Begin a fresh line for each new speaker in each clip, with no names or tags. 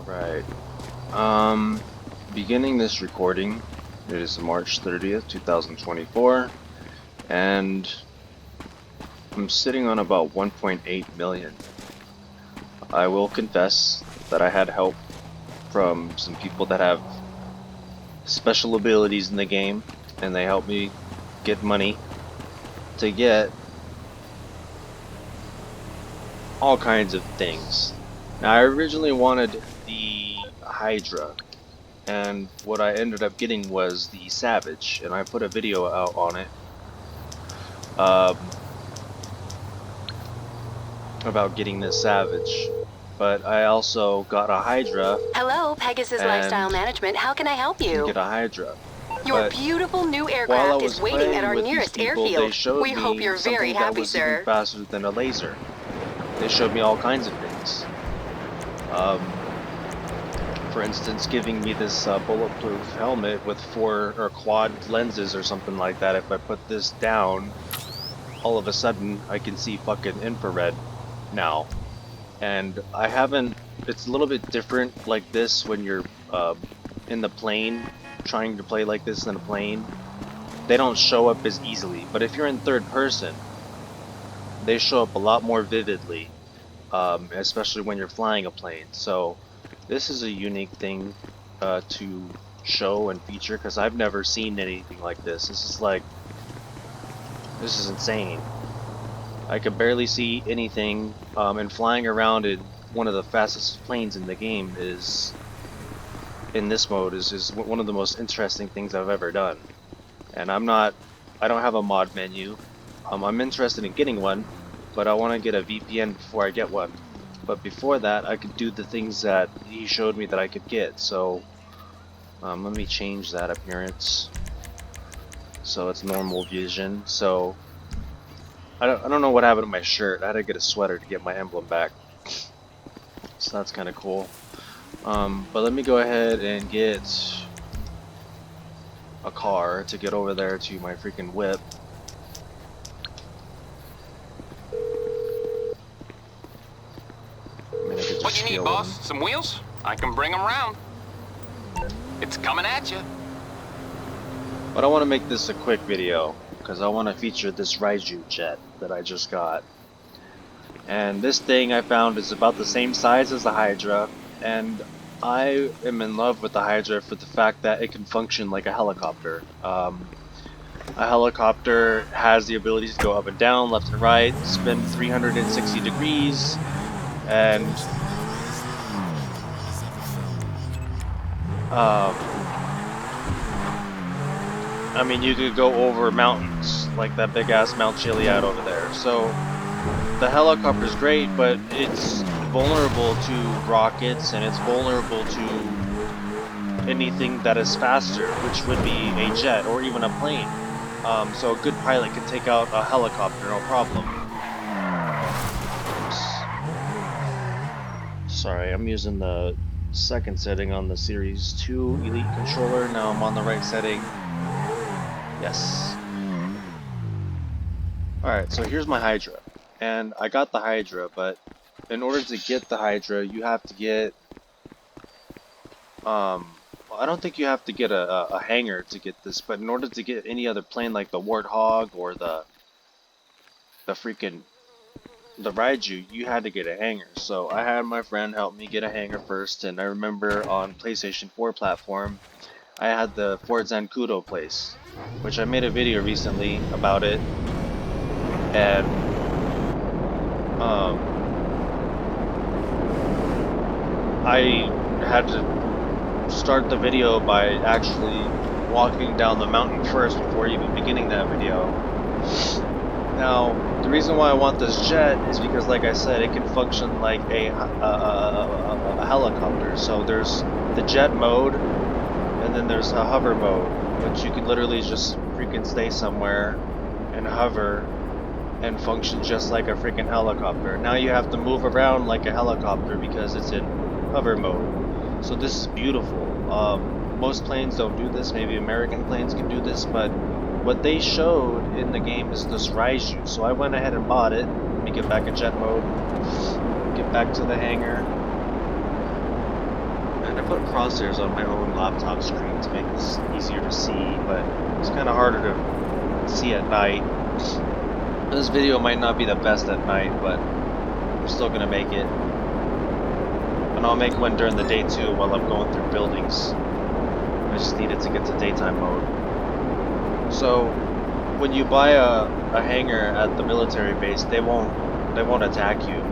Right. Beginning this recording, it is March 30th, 2024, and I'm sitting on about 1.8 million. I will confess that I had help from some people that have special abilities in the game, and they helped me get money to get all kinds of things. Now, I originally wanted the Hydra, and what I ended up getting was the Savage, and I put a video out on it about getting this Savage, but I also got a Hydra.
Hello, Pegasus Lifestyle Management. How can I help you?
Get a Hydra.
Your
But
beautiful new
while I
aircraft
was
is waiting at our
with
nearest
these people,
airfield.
they showed
We hope
me
you're very
something that
happy,
was even
sir.
faster than a laser. They showed me all kinds of things. For instance, giving me this bulletproof helmet with 4 or quad lenses or something like that. If I put this down, all of a sudden I can see fucking infrared now. And I haven't, it's a little bit different like this when you're in the plane, trying to play like this in a plane. They don't show up as easily, but if you're in third person, they show up a lot more vividly, especially when you're flying a plane. So this is a unique thing to show and feature, because I've never seen anything like this. This is insane. I could barely see anything, and flying around in one of the fastest planes in the game is, in this mode, is one of the most interesting things I've ever done. And I don't have a mod menu. I'm interested in getting one, but I want to get a VPN before I get one. But before that, I could do the things that he showed me that I could get. So let me change that appearance so it's normal vision. So I don't know what happened to my shirt. I had to get a sweater to get my emblem back. So that's kind of cool. But let me go ahead and get a car to get over there to my freaking whip.
What you need, boss? Some wheels? I can bring them round. It's coming at you.
But I want to make this a quick video, because I want to feature this Raiju jet that I just got. And this thing I found is about the same size as the Hydra, and I am in love with the Hydra for the fact that it can function like a helicopter. A helicopter has the ability to go up and down, left and right, spin 360 degrees, and I mean, you could go over mountains, like that big ass Mount Chiliad over there. So the helicopter's great, but it's vulnerable to rockets, and it's vulnerable to anything that is faster, which would be a jet or even a plane. So a good pilot can take out a helicopter, no problem. Oops. Sorry, I'm using the second setting on the Series 2 Elite controller. Now I'm on the right setting. Yes. Alright, so here's my Hydra. And I got the Hydra, but in order to get the Hydra, you have to get... I don't think you have to get a hangar to get this, but in order to get any other plane like the Warthog or the Raiju, you had to get a hangar. So I had my friend help me get a hangar first, and I remember on PlayStation 4 platform, I had the Fort Zancudo place, which I made a video recently about it, and I had to start the video by actually walking down the mountain first before even beginning that video. Now, the reason why I want this jet is because, like I said, it can function like a helicopter. So there's the jet mode, and then there's a hover mode, which you can literally just freaking stay somewhere and hover and function just like a freaking helicopter. Now you have to move around like a helicopter because it's in hover mode. So this is beautiful. Most planes don't do this. Maybe American planes can do this, but what they showed in the game is this Raiju. So I went ahead and bought it. Let me get back in jet mode. Get back to the hangar. I put crosshairs on my own laptop screen to make this easier to see, but it's kind of harder to see at night. This video might not be the best at night, but I'm still gonna make it. And I'll make one during the day too while I'm going through buildings. I just needed to get to daytime mode. So when you buy a hangar at the military base, they won't attack you.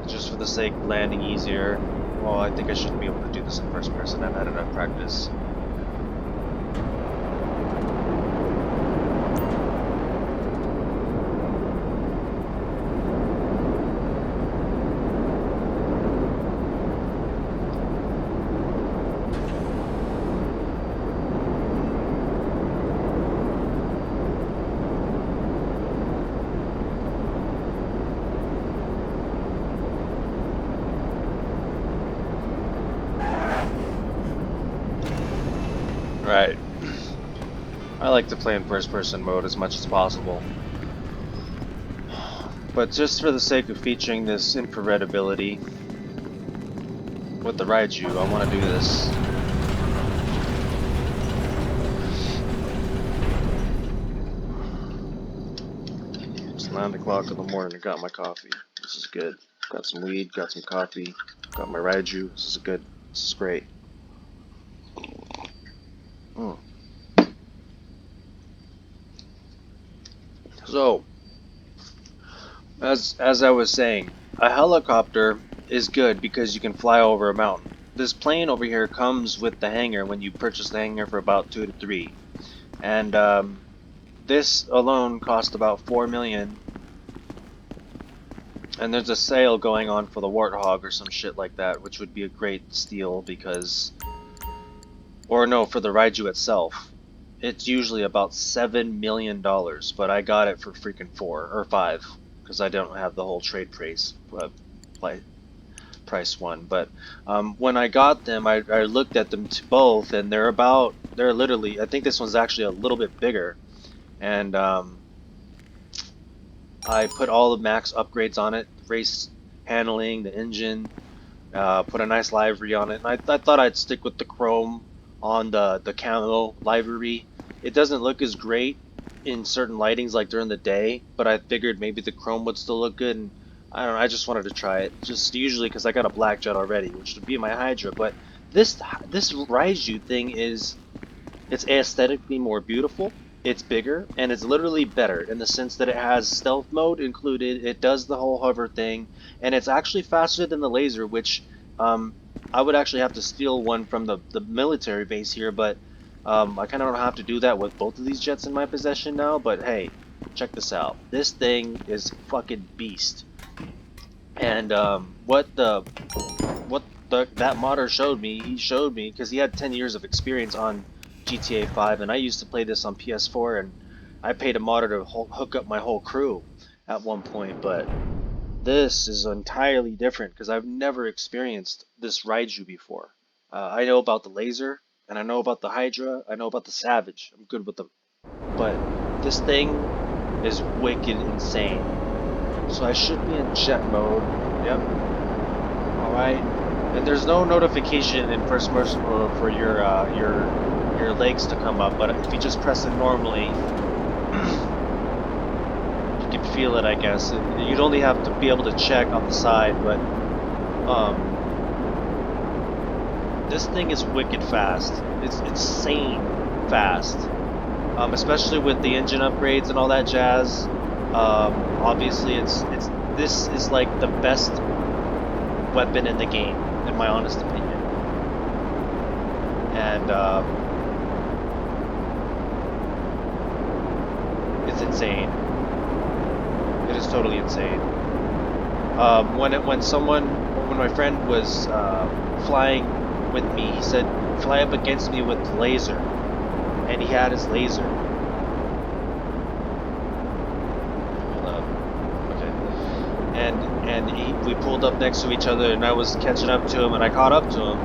Just for the sake of landing easier. Well, I think I should be able to do this in first person. I've had enough practice. Right. I like to play in first person mode as much as possible. But just for the sake of featuring this infrared ability with the Raiju, I want to do this. It's 9 o'clock in the morning, I got my coffee. This is good. Got some weed, got some coffee, got my Raiju. This is good. This is great. Mm. So, as I was saying, a helicopter is good because you can fly over a mountain. This plane over here comes with the hangar when you purchase the hangar for about 2 to 3. And this alone cost about 4 million. And there's a sale going on for the Warthog or some shit like that, which would be a great steal because, or no, for the Raiju itself. It's usually about $7 million, but I got it for freaking 4 or 5 because I don't have the whole trade price one. But when I got them, I looked at them both, and they're literally. I think this one's actually a little bit bigger, and I put all the max upgrades on it: race handling, the engine. Put a nice livery on it, and I thought I'd stick with the chrome on the camo livery. It doesn't look as great in certain lightings like during the day, but I figured maybe the chrome would still look good, and I don't know, I just wanted to try it. Just usually because I got a black jet already, which would be my Hydra, but this Raiju thing it's aesthetically more beautiful, it's bigger, and it's literally better in the sense that it has stealth mode included, it does the whole hover thing, and it's actually faster than the laser, which I would actually have to steal one from the military base here, but I kind of don't have to do that with both of these jets in my possession now, but hey, check this out. This thing is fucking beast. And that modder showed me, because he had 10 years of experience on GTA 5, and I used to play this on PS4, and I paid a modder to hook up my whole crew at one point, but this is entirely different because I've never experienced this Raiju before. I know about the Laser, and I know about the Hydra, I know about the Savage, I'm good with them, but this thing is wicked insane. So I should be in jet mode, yep, alright. And there's no notification in first person mode for your legs to come up, but if you just press it normally, you can feel it, I guess. You'd only have to be able to check on the side, but this thing is wicked fast. It's insane fast, especially with the engine upgrades and all that jazz. Obviously, this is like the best weapon in the game, in my honest opinion. And it's insane. It is totally insane. When my friend was flying with me, he said, "Fly up against me with the laser," and he had his laser. And we pulled up next to each other, and I was catching up to him, and I caught up to him,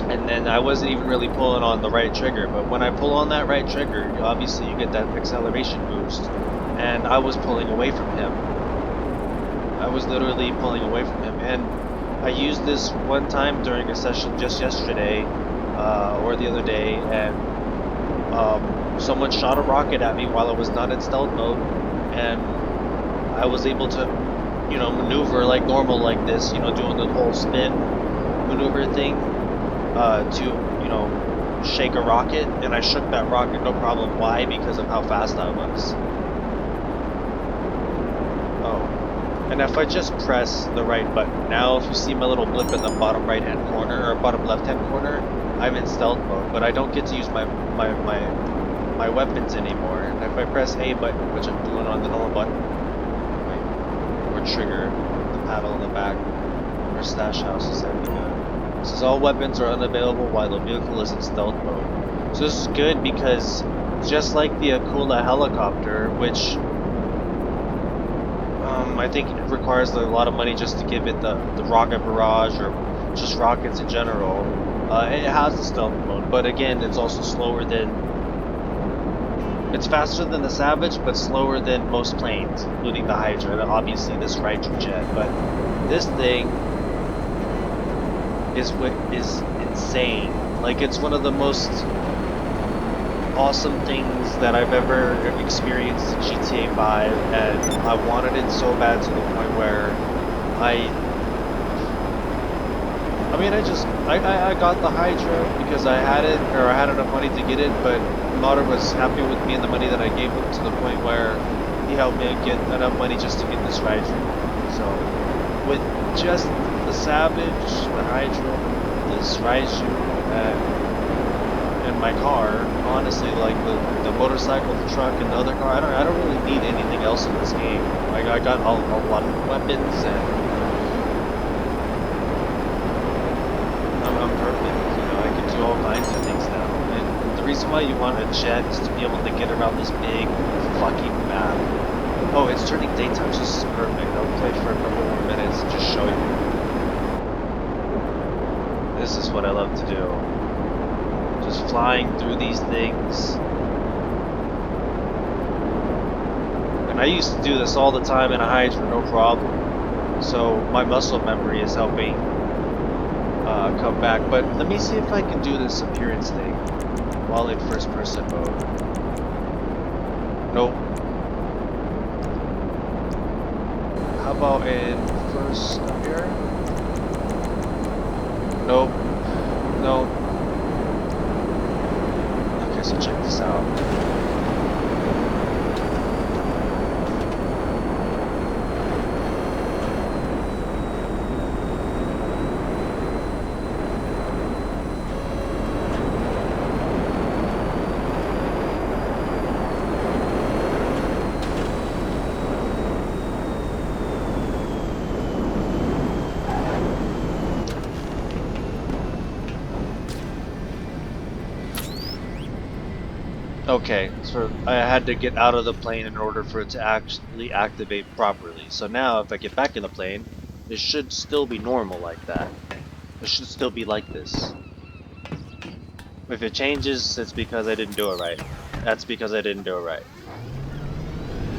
and then I wasn't even really pulling on the right trigger, but when I pull on that right trigger, obviously you get that acceleration boost, and I was pulling away from him. I was literally pulling away from him, and I used this one time during a session just yesterday, or the other day, and someone shot a rocket at me while I was not in stealth mode, and I was able to, you know, maneuver like normal like this, you know, doing the whole spin maneuver thing, to, you know, shake a rocket, and I shook that rocket no problem. Why? Because of how fast I was. Oh. And if I just press the right button, now if you see my little blip in the bottom right hand corner, or bottom left hand corner, I'm in stealth mode, but I don't get to use my weapons anymore. And if I press A button, which I'm doing on the normal button, or trigger, the paddle in the back, or stash house is that good. It says all weapons are unavailable while the vehicle is in stealth mode. So this is good because just like the Akula helicopter, which I think it requires a lot of money just to give it the rocket barrage or just rockets in general. It has the stealth mode, but again, it's also slower than... It's faster than the Savage, but slower than most planes, including the Hydra, and obviously this Raiju jet. But this thing is insane. Like, it's one of the most awesome things that I've ever experienced in GTA 5, and I wanted it so bad to the point where I got the Hydra because I had it, or I had enough money to get it, but Moder was happy with me and the money that I gave him to the point where he helped me get enough money just to get this Raiju. So, with just the Savage, the Hydra, this Raiju, and my car, honestly, like the motorcycle, the truck, and the other car, I don't really need anything else in this game. Like, I got a lot of weapons, and I'm perfect. You know, I can do all kinds of things now. And the reason why you want a jet is to be able to get around this big fucking map. Oh, it's turning daytime. This is perfect. I'll play for a couple more minutes and just show you. This is what I love to do. Just flying through these things. And I used to do this all the time in a Hydra, no problem. So my muscle memory is helping come back. But let me see if I can do this appearance thing while in first person mode. Nope. How about in first up here? Nope. Nope. Okay, so check this out. Okay, so I had to get out of the plane in order for it to actually activate properly. So now if I get back in the plane, it should still be normal like that. It should still be like this. If it changes, it's because I didn't do it right. That's because I didn't do it right.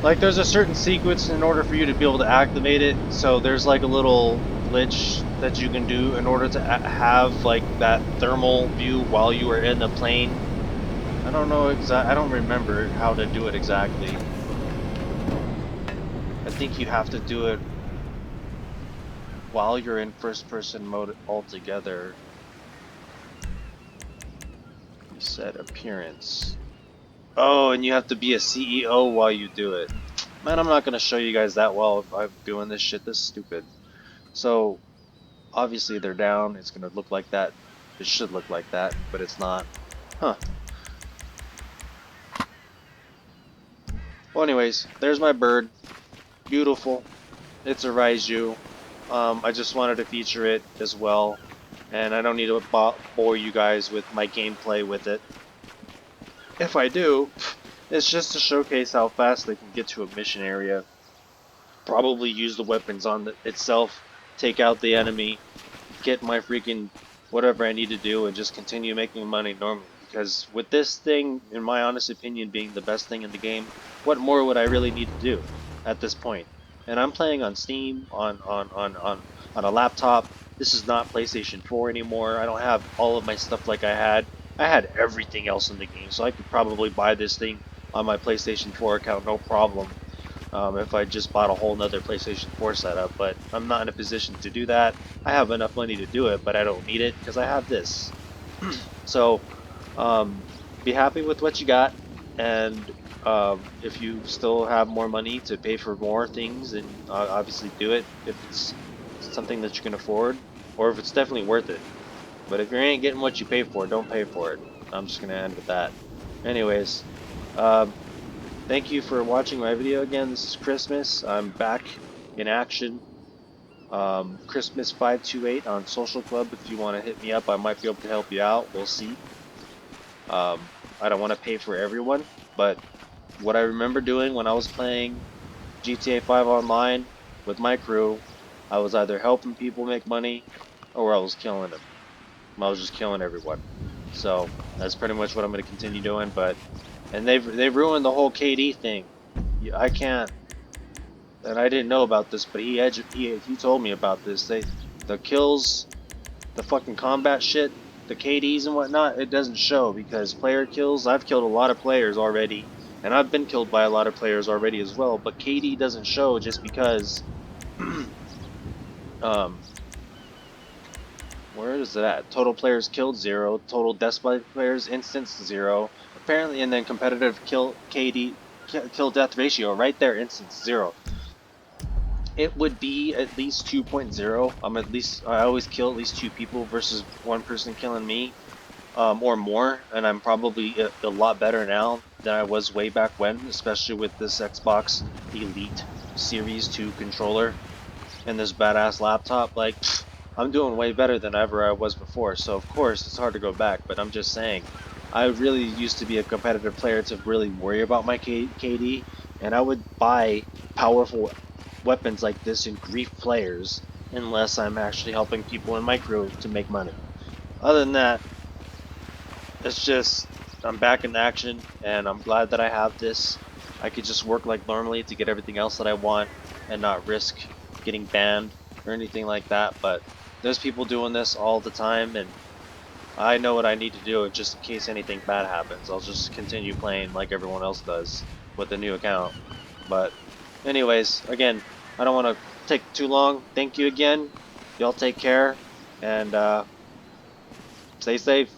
Like, there's a certain sequence in order for you to be able to activate it, so there's like a little glitch that you can do in order to have like that thermal view while you are in the plane. I don't know I don't remember how to do it exactly. I think you have to do it while you're in first person mode altogether. You said appearance. Oh, and you have to be a CEO while you do it. Man, I'm not gonna show you guys that well if I'm doing this shit. This is stupid. So, obviously they're down. It's gonna look like that. It should look like that, but it's not. Huh. Well, anyways, there's my bird. Beautiful. It's a Raiju. I just wanted to feature it as well, and I don't need to bore you guys with my gameplay with it. If I do, it's just to showcase how fast they can get to a mission area. Probably use the weapons on itself, take out the enemy, get my freaking whatever I need to do, and just continue making money normally. Because with this thing, in my honest opinion, being the best thing in the game, what more would I really need to do at this point? and I'm playing on Steam on a laptop. This is not PlayStation 4 anymore. I don't have all of my stuff like I had. I had everything else in the game, so I could probably buy this thing on my PlayStation 4 account, no problem. If I just bought a whole nother PlayStation 4 setup, but I'm not in a position to do that. I have enough money to do it, but I don't need it because I have this. So, um, be happy with what you got, and if you still have more money to pay for more things, then obviously do it if it's something that you can afford, or if it's definitely worth it. But if you ain't getting what you pay for, don't pay for it. I'm just gonna end with that. Anyways, um, thank you for watching my video again. This is Christmas. I'm back in action. Christmas 528 on Social Club. If you want to hit me up, I might be able to help you out. We'll see. I don't want to pay for everyone, but what I remember doing when I was playing GTA 5 online with my crew, I was either helping people make money or I was killing them. I was just killing everyone. So that's pretty much what I'm going to continue doing. But and they've ruined the whole KD thing. I can't, and I didn't know about this, but he told me about this. The kills, the fucking combat shit, the KDs and whatnot, it doesn't show because player kills. I've killed a lot of players already, and I've been killed by a lot of players already as well. But KD doesn't show just because. um, where is it at? Total players killed 0. Total deaths by players instance 0. Apparently, and then competitive kill KD kill death ratio right there instance 0. It would be at least 2.0. I always kill at least two people versus one person killing me, or more, and I'm probably a lot better now than I was way back when, especially with this Xbox Elite Series 2 controller and this badass laptop. Like, I'm doing way better than ever I was before, so of course it's hard to go back, but I'm just saying, I really used to be a competitive player to really worry about my KD, and I would buy powerful weapons like this and grief players unless I'm actually helping people in my crew to make money. Other than that, it's just I'm back in action, and I'm glad that I have this. I could just work like normally to get everything else that I want and not risk getting banned or anything like that. But there's people doing this all the time, and I know what I need to do just in case anything bad happens. I'll just continue playing like everyone else does with the new account. But anyways, again, I don't want to take too long. Thank you again. Y'all take care and stay safe.